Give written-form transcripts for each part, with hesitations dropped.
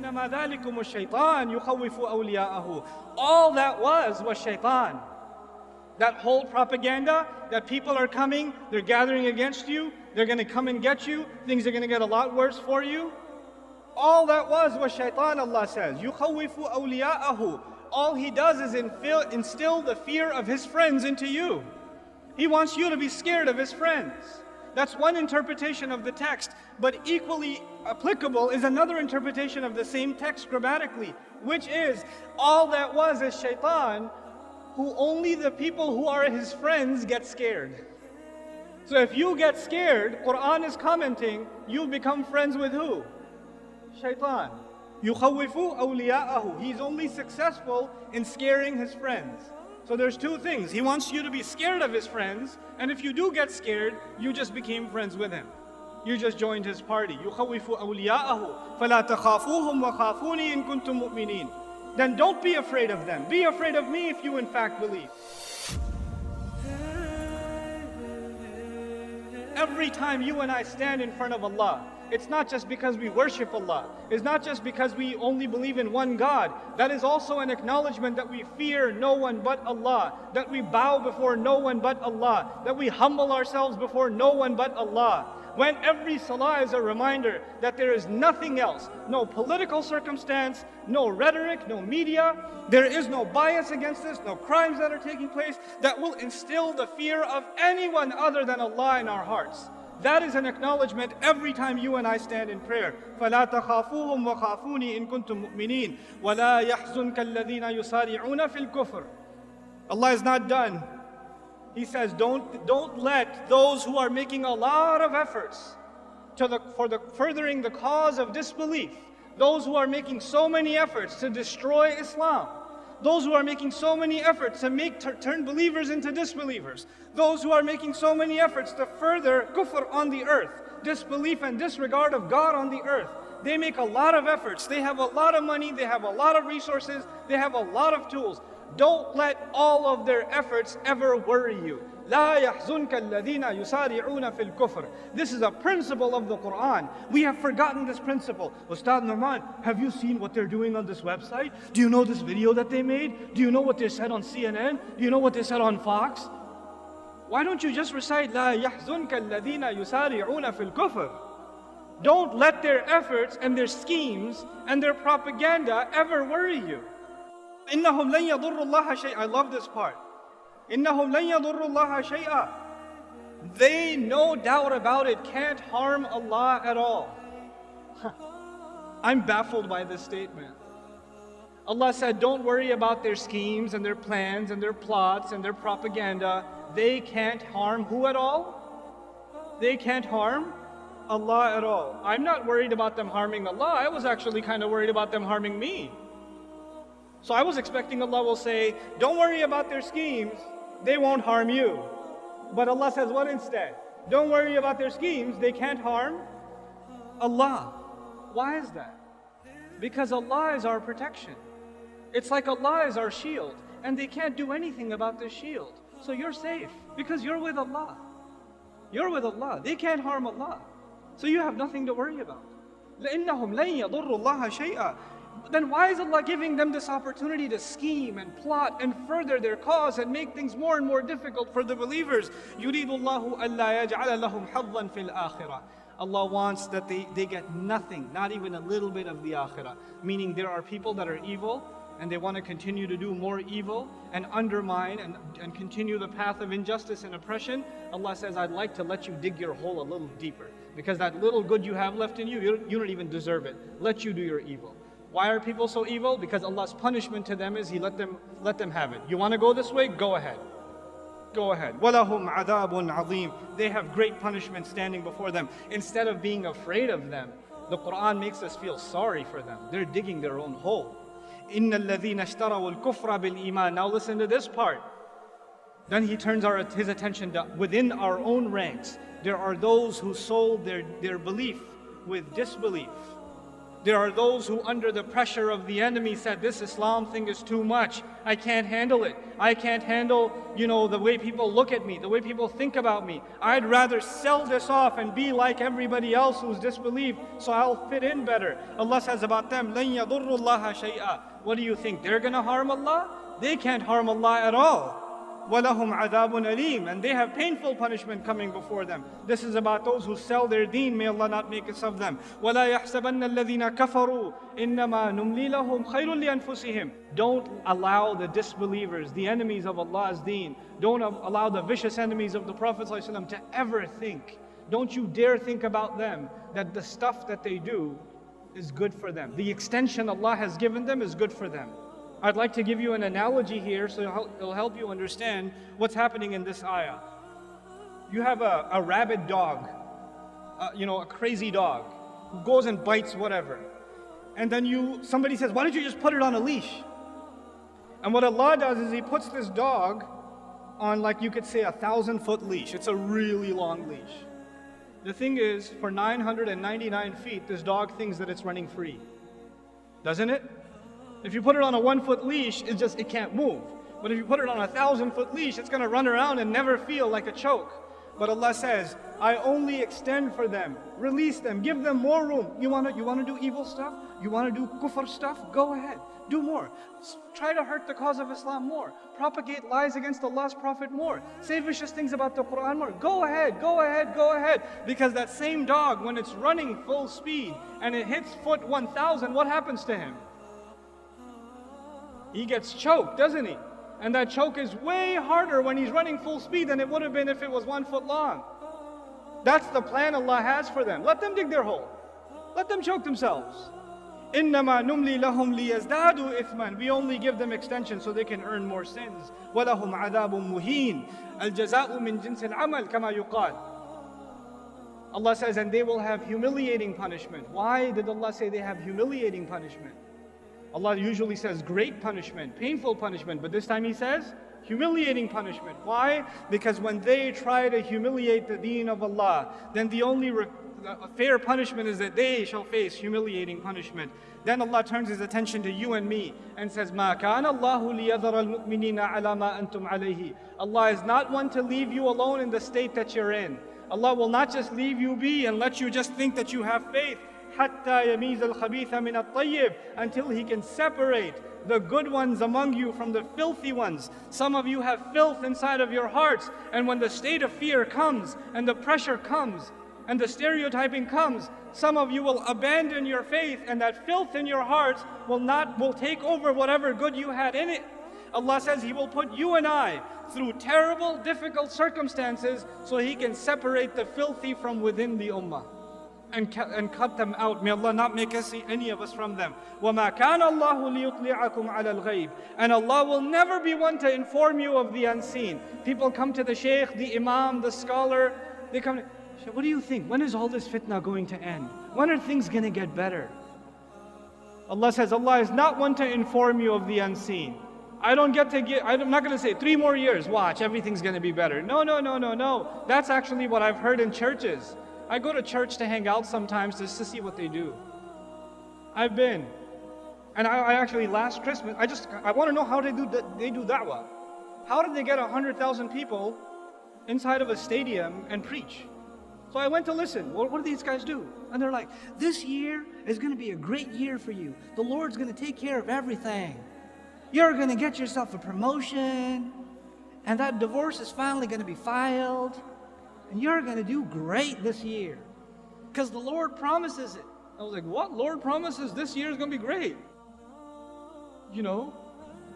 إِنَّمَا ذَلِكُمُ الشَّيْطَانُ يُخَوِّفُ أَوْلِيَاءَهُ. All that was shaitan. That whole propaganda that people are coming, they're gathering against you, they're going to come and get you, things are going to get a lot worse for you. All that was shaitan, Allah says. يُخَوِّفُ أَوْلِيَاءَهُ. All he does is instill the fear of his friends into you. He wants you to be scared of his friends. That's one interpretation of the text, but equally applicable is another interpretation of the same text grammatically, which is all that was is shaitan, who only the people who are his friends get scared. So if you get scared, Quran is commenting, you become friends with who? Shaitan. يُخَوِّفُ أَوْلِيَاءَهُ. He's only successful in scaring his friends. So there's two things. He wants you to be scared of his friends, and if you do get scared, you just became friends with him. You just joined his party. يُخَوِّفُ أَوْلِيَاءَهُ فَلَا تَخَافُوهُمْ وَخَافُونِي إِن كُنتُم مُؤْمِنِينَ. Then don't be afraid of them. Be afraid of me if you in fact believe. Every time you and I stand in front of Allah, it's not just because we worship Allah. It's not just because we only believe in one God. That is also an acknowledgement that we fear no one but Allah, that we bow before no one but Allah, that we humble ourselves before no one but Allah. When every salah is a reminder that there is nothing else, no political circumstance, no rhetoric, no media, there is no bias against this, no crimes that are taking place, that will instill the fear of anyone other than Allah in our hearts. That is an acknowledgement every time you and I stand in prayer. فَلَا تَخَافُوهُمْ وَخَافُونِي إِن كُنتُم مُؤْمِنِينَ وَلَا يَحْزُنْكَ الَّذِينَ يُسَارِعُونَ فِي الْكُفْرِ. Allah is not done. He says, don't let those who are making a lot of efforts for furthering the cause of disbelief, those who are making so many efforts to destroy Islam, those who are making so many efforts to turn believers into disbelievers, those who are making so many efforts to further kufr on the earth, disbelief and disregard of God on the earth. They make a lot of efforts, they have a lot of money, they have a lot of resources, they have a lot of tools. Don't let all of their efforts ever worry you. لا يحزنك الذين يسارعون في الكفر. This is a principle of the Quran. We have forgotten this principle. Ustad Noman, have you seen what they're doing on this website? Do you know this video that they made? Do you know what they said on CNN? Do you know what they said on Fox? Why don't you just recite لا يحزنك الذين يسارعون في الكفر? Don't let their efforts and their schemes and their propaganda ever worry you. إنهم لن يضروا الله شيئا. I love this part. إنهم لن يضروا الله شيئا. They, no doubt about it, can't harm Allah at all. I'm baffled by this statement. Allah said, don't worry about their schemes and their plans and their plots and their propaganda. They can't harm who at all? They can't harm Allah at all. I'm not worried about them harming Allah. I was actually kind of worried about them harming me. So I was expecting Allah will say, don't worry about their schemes, they won't harm you. But Allah says what instead? Don't worry about their schemes, they can't harm Allah. Why is that? Because Allah is our protection. It's like Allah is our shield, and they can't do anything about this shield. So you're safe, because you're with Allah. You're with Allah. They can't harm Allah. So you have nothing to worry about. لَإِنَّهُمْ لَن يَضُرُّوا اللَّهَ شَيْئًا. Then why is Allah giving them this opportunity to scheme and plot and further their cause and make things more and more difficult for the believers? يُرِيدُ اللَّهُ أَلَّا يَجْعَلَ لَهُمْ حَظًّا فِي الْآخِرَةِ. Allah wants that they get nothing, not even a little bit of the akhirah. Meaning there are people that are evil and they want to continue to do more evil and undermine and continue the path of injustice and oppression. Allah says, I'd like to let you dig your hole a little deeper, because that little good you have left in you, you don't even deserve it. Let you do your evil. Why are people so evil? Because Allah's punishment to them is He let them have it. You want to go this way? Go ahead. Go ahead. وَلَهُمْ عَذَابٌ عَظِيمٌ. They have great punishment standing before them. Instead of being afraid of them, the Quran makes us feel sorry for them. They're digging their own hole. إِنَّ الَّذِينَ اشْتَرَوُا الْكُفْرَ بِالْإِيمَانِ. Now listen to this part. Then he turns his attention to within our own ranks. There are those who sold their belief with disbelief. There are those who under the pressure of the enemy said, this Islam thing is too much. I can't handle it. I can't handle, the way people look at me, the way people think about me. I'd rather sell this off and be like everybody else who's disbelieved, so I'll fit in better. Allah says about them, لَن يَضُرُّ اللَّهَ شَيْئًا. What do you think? They're going to harm Allah? They can't harm Allah at all. وَلَهُمْ عَذَابٌ أَلِيمٌ. And they have painful punishment coming before them. This is about those who sell their deen. May Allah not make us of them. وَلَا يَحْسَبَنَّ الَّذِينَ كَفَرُوا إِنَّمَا نُمْلِي لَهُمْ خَيْرٌ لِأَنفُسِهِمْ. Don't allow the disbelievers, the enemies of Allah's deen, don't allow the vicious enemies of the Prophet ﷺ to ever think, don't you dare think about them, that the stuff that they do is good for them. The extension Allah has given them is good for them. I'd like to give you an analogy here so it'll help you understand what's happening in this ayah. You have a rabid dog, a crazy dog, who goes and bites whatever. And then somebody says, why don't you just put it on a leash? And what Allah does is He puts this dog on, like you could say, 1,000-foot leash. It's a really long leash. The thing is, for 999 feet, this dog thinks that it's running free. Doesn't it? If you put it on a 1-foot leash, it can't move. But if you put it on a 1,000-foot leash, it's going to run around and never feel like a choke. But Allah says, I only extend for them, release them, give them more room. You want to do evil stuff? You want to do kufr stuff? Go ahead, do more. Try to hurt the cause of Islam more. Propagate lies against Allah's Prophet more. Say vicious things about the Quran more. Go ahead, go ahead, go ahead. Because that same dog, when it's running full speed and it hits foot 1,000, what happens to him? He gets choked, doesn't he? And that choke is way harder when he's running full speed than it would have been if it was 1 foot long. That's the plan Allah has for them. Let them dig their hole. Let them choke themselves. إِنَّمَا نُمْلِي لَهُمْ لِيَزْدَادُوا إِثْمًا. We only give them extension so they can earn more sins. وَلَهُمْ عَذَابٌ مُهِينٌ الْجَزَاءُ مِنْ جِنْسِ الْعَمَلِ كَمَا يُقَالُ. Allah says, and they will have humiliating punishment. Why did Allah say they have humiliating punishment? Allah usually says great punishment, painful punishment, but this time He says humiliating punishment. Why? Because when they try to humiliate the deen of Allah, then the only fair punishment is that they shall face humiliating punishment. Then Allah turns His attention to you and me and says, مَا كَانَ اللَّهُ لِيَذَرَ الْمُؤْمِنِينَ عَلَى مَا أَنْتُمْ عَلَيْهِ. Allah is not one to leave you alone in the state that you're in. Allah will not just leave you be and let you just think that you have faith. حَتَّى يَمِيزَ الْخَبِيثَ مِنَ الطَّيِّبِ. Until He can separate the good ones among you from the filthy ones. Some of you have filth inside of your hearts, and when the state of fear comes, and the pressure comes, and the stereotyping comes, some of you will abandon your faith, and that filth in your hearts will take over whatever good you had in it. Allah says He will put you and I through terrible, difficult circumstances so He can separate the filthy from within the ummah. And cut them out. May Allah not make us, any of us, from them. وَمَا كَانَ اللَّهُ لِيُطْلِعَكُمْ عَلَى الْغَيْبِ. And Allah will never be one to inform you of the unseen. People come to the shaykh, the imam, the scholar. They come, what do you think? When is all this fitna going to end? When are things going to get better? Allah says, Allah is not one to inform you of the unseen. I'm not going to say 3 more years, watch, everything's going to be better. No. That's actually what I've heard in churches. I go to church to hang out sometimes just to see what they do. I've been. And I actually, last Christmas, I want to know how they do da'wah. How did they get 100,000 people inside of a stadium and preach? So I went to listen. What do these guys do? And they're like, this year is going to be a great year for you. The Lord's going to take care of everything. You're going to get yourself a promotion. And that divorce is finally going to be filed. And you're going to do great this year. Because the Lord promises it. I was like, what? Lord promises this year is going to be great?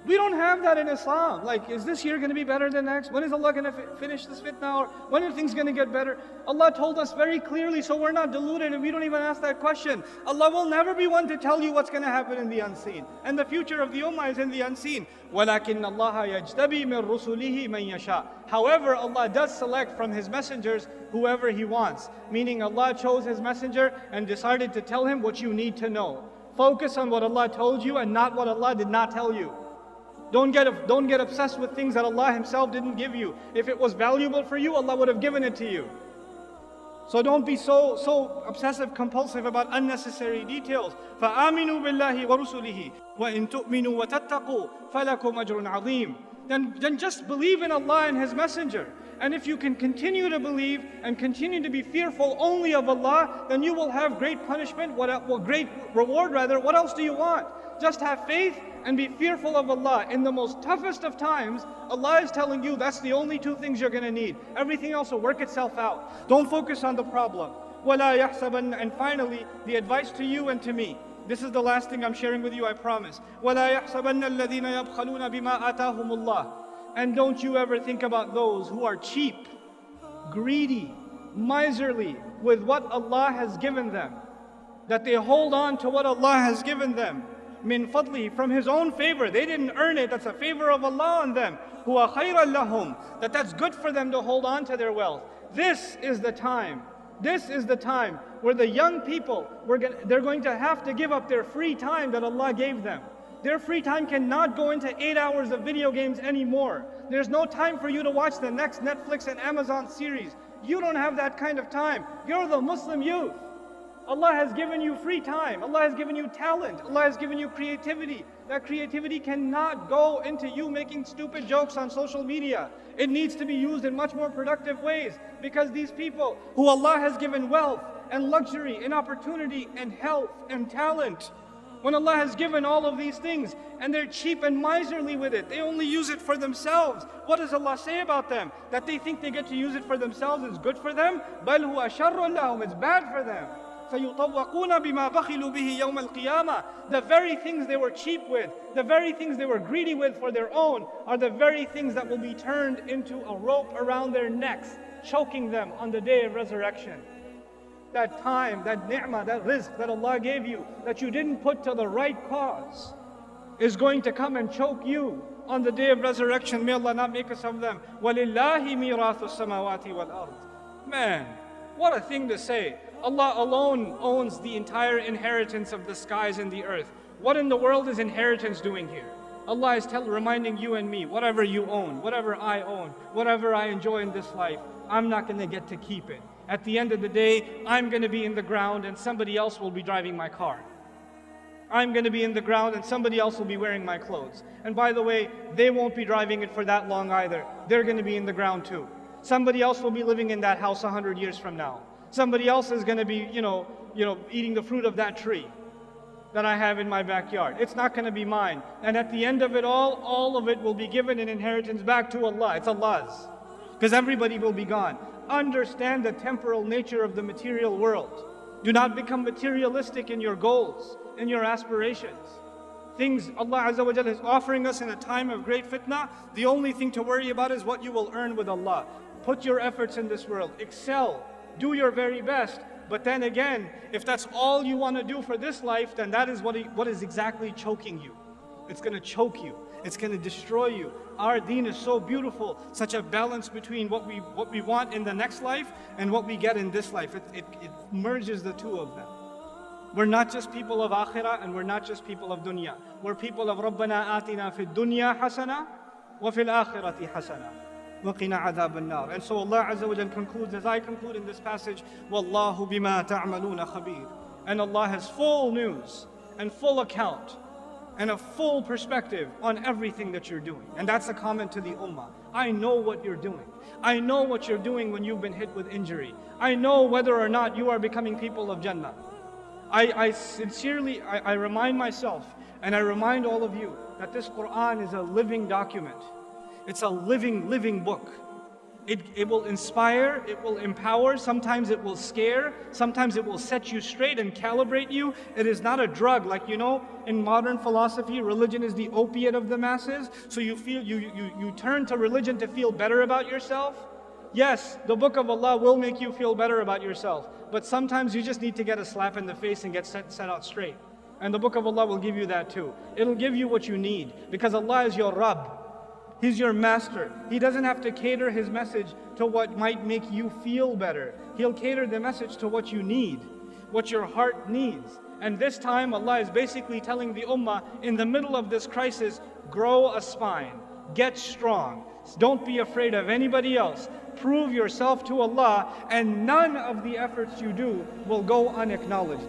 We don't have that in Islam. Like, is this year going to be better than next? When is Allah going to finish this fitna? Or when are things going to get better? Allah told us very clearly, so we're not deluded and we don't even ask that question. Allah will never be one to tell you what's going to happen in the unseen. And the future of the ummah is in the unseen. وَلَكِنَّ اللَّهَ يَجْتَبِي مِن رُسُلِهِ مَن يَشَاءُ. However, Allah does select from His messengers whoever He wants. Meaning Allah chose His messenger and decided to tell him what you need to know. Focus on what Allah told you and not what Allah did not tell you. Don't get obsessed with things that Allah Himself didn't give you. If it was valuable for you, Allah would have given it to you. So don't be so obsessive compulsive about unnecessary details. فَآمِنُوا بِاللَّهِ وَرُسُلِهِ وَإِن تُؤْمِنُوا وَتَتَّقُوا فَلَكُمْ أَجْرٌ عَظِيمٌ. Then just believe in Allah and His Messenger. And if you can continue to believe and continue to be fearful only of Allah, then you will have great punishment, great reward rather. What else do you want? Just have faith and be fearful of Allah. In the most toughest of times, Allah is telling you that's the only two things you're going to need. Everything else will work itself out. Don't focus on the problem. وَلَا يَحْسَبَنَّ. And finally, the advice to you and to me. This is the last thing I'm sharing with you, I promise. وَلَا يَحْسَبَنَّ الَّذِينَ يَبْخَلُونَ بِمَا آتَاهُمُ اللَّهُ. And don't you ever think about those who are cheap, greedy, miserly with what Allah has given them. That they hold on to what Allah has given them. Min fadli, from His own favor. They didn't earn it, that's a favor of Allah on them. Huwa khayran lahum, that's good for them to hold on to their wealth. This is the time. This is the time where the young people, they're going to have to give up their free time that Allah gave them. Their free time cannot go into 8 hours of video games anymore. There's no time for you to watch the next Netflix and Amazon series. You don't have that kind of time. You're the Muslim youth. Allah has given you free time. Allah has given you talent. Allah has given you creativity. That creativity cannot go into you making stupid jokes on social media. It needs to be used in much more productive ways, because these people who Allah has given wealth and luxury and opportunity and health and talent, when Allah has given all of these things and they're cheap and miserly with it, they only use it for themselves. What does Allah say about them? That they think they get to use it for themselves is good for them? بَلْ هُوَ شَرٌّ لَهُمْ. It's bad for them. فَيُطَوَّقُونَ بِمَا بَخِلُوا بِهِ يَوْمَ الْقِيَامَةِ. The very things they were cheap with, the very things they were greedy with for their own, are the very things that will be turned into a rope around their necks, choking them on the day of resurrection. That time, that ni'mah, that rizq that Allah gave you, that you didn't put to the right cause, is going to come and choke you on the day of resurrection. May Allah not make us of them. وَلِلَّهِ مِيرَاثُ السَّمَاوَاتِ وَالْأَرْضِ. Man, what a thing to say. Allah alone owns the entire inheritance of the skies and the earth. What in the world is inheritance doing here? Allah is reminding you and me, whatever you own, whatever I own, whatever I enjoy in this life, I'm not going to get to keep it. At the end of the day, I'm going to be in the ground and somebody else will be driving my car. I'm going to be in the ground and somebody else will be wearing my clothes. And by the way, they won't be driving it for that long either. They're going to be in the ground too. Somebody else will be living in that house 100 years from now. Somebody else is going to be, eating the fruit of that tree that I have in my backyard. It's not going to be mine. And at the end of it all of it will be given in inheritance back to Allah. It's Allah's. Because everybody will be gone. Understand the temporal nature of the material world. Do not become materialistic in your goals, in your aspirations. Things Allah Azza wa Jalla is offering us in a time of great fitna, the only thing to worry about is what you will earn with Allah. Put your efforts in this world. Excel. Do your very best. But then again, if that's all you want to do for this life, then that is what is exactly choking you. It's going to choke you. It's going to destroy you. Our deen is so beautiful, such a balance between what we want in the next life and what we get in this life. It merges the two of them. We're not just people of akhirah and we're not just people of dunya. We're people of Rabbana atina fid dunya hasana wa fil akhirati hasana. وَقِنَا عَذَابَ النَّارِ. And so Allah Azza wa Jal concludes, as I conclude in this passage, وَاللَّهُ بِمَا تَعْمَلُونَ خَبِيرٌ. And Allah has full news and full account and a full perspective on everything that you're doing. And that's a comment to the ummah. I know what you're doing. I know what you're doing when you've been hit with injury. I know whether or not you are becoming people of Jannah. I sincerely remind myself and I remind all of you that this Quran is a living document. It's a living book. It will inspire, it will empower, sometimes it will scare, sometimes it will set you straight and calibrate you. It is not a drug, like in modern philosophy, religion is the opiate of the masses. So you turn to religion to feel better about yourself. Yes, the book of Allah will make you feel better about yourself, but sometimes you just need to get a slap in the face and get set out straight. And the book of Allah will give you that too. It'll give you what you need, because Allah is your Rabb. He's your master. He doesn't have to cater His message to what might make you feel better. He'll cater the message to what you need, what your heart needs. And this time Allah is basically telling the ummah, in the middle of this crisis, grow a spine, get strong, Don't be afraid of anybody else. Prove yourself to Allah, and none of the efforts you do will go unacknowledged.